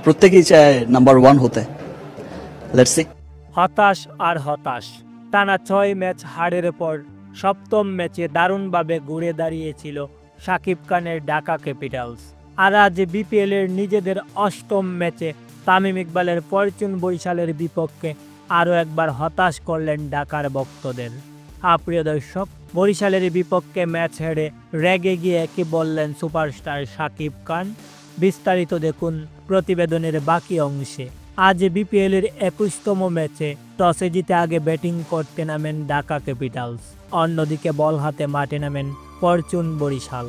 প্রত্যেকেই চায় নাম্বার 1 হতে। Let's see. হতাশ আর হতাশ, টানা 6 ম্যাচ হারের পর সপ্তম ম্যাচে দারুণভাবে ঘুরে দাঁড়িয়েছিল শাকিব খানের ঢাকা ক্যাপিটালস। আর আজ বিপিএল এর নিজেদের অষ্টম ম্যাচে তামিম ইকবালের ফরচুন বরিশালের বিপক্ষে আরও একবার হতাশ করলেন ঢাকার ভক্তদের। প্রিয় দর্শক, বরিশালের বিপক্ষে ম্যাচ হেরে রেগে গিয়ে কি বললেন সুপারস্টার শাকিব খান? বিস্তারিত দেখুন প্রতিবেদনের বাকি অংশে। আজ বিপিএল এর 21তম ম্যাচে টসে জিতে আগে ব্যাটিং করতে নামেন ঢাকা ক্যাপিটালস, অন্যদিকে বল হাতে মাঠে নামেন ফরচুন বরিশাল।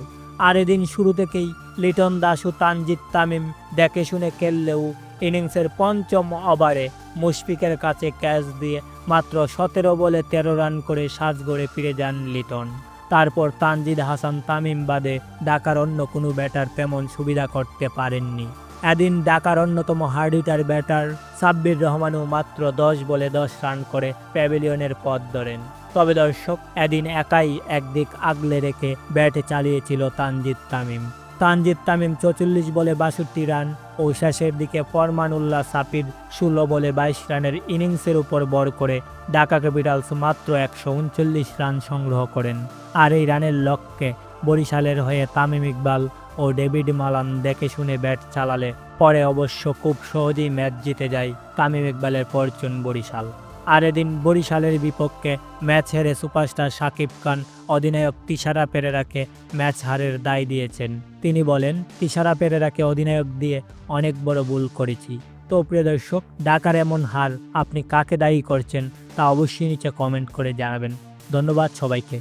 আর এদিন শুরু থেকেই লিটন দাস ও তানজিদ তামিম দেখে শুনে খেললেও ইনিংসের পঞ্চম ওভারে মুশফিকের কাছে ক্যাচ দিয়ে মাত্র 17 বলে 13 রান করে সাজঘরে ফিরে যান লিটন। তারপর তানজিদ হাসান তামিম বাদে ঢাকার অন্য কোনো ব্যাটার তেমন সুবিধা করতে পারেননি। এদিন ঢাকার অন্যতম হার্ড হিটার ব্যাটার সাব্বির রহমানও মাত্র 10 বলে 10 রান করে প্যাভিলিয়নের পথ ধরেন। তবে দর্শক, এদিন একাই একদিক আগলে রেখে ব্যাটে চালিয়েছিল তানজিদ তামিম। 44 বলে 62 রান ও শেষের দিকে ফরমানুল্লাহ সাপির 16 বলে 22 রানের ইনিংসের উপর ভর করে ঢাকা ক্যাপিটালস মাত্র 139 রান সংগ্রহ করেন। আর এই রানের লক্ষ্যে বরিশালের হয়ে তামিম ইকবাল ও ডেভিড মালান দেখে শুনে ব্যাট চালালে পরে অবশ্য খুব সহজেই ম্যাচ জিতে যায় তামিম ইকবালের ফরচুন বরিশাল। আর এদিন বরিশালের বিপক্ষে ম্যাচ হেরে সুপারস্টার শাকিব খান অধিনায়ক তিশারা পেরেরাকে ম্যাচ হারের দায় দিয়েছেন। তিনি বলেন, তিশারা পেরেরাকে অধিনায়ক দিয়ে অনেক বড় ভুল করেছি। তো প্রিয় দর্শক, ঢাকার এমন হার আপনি কাকে দায়ী করছেন তা অবশ্যই নিচে কমেন্ট করে জানাবেন। ধন্যবাদ সবাইকে।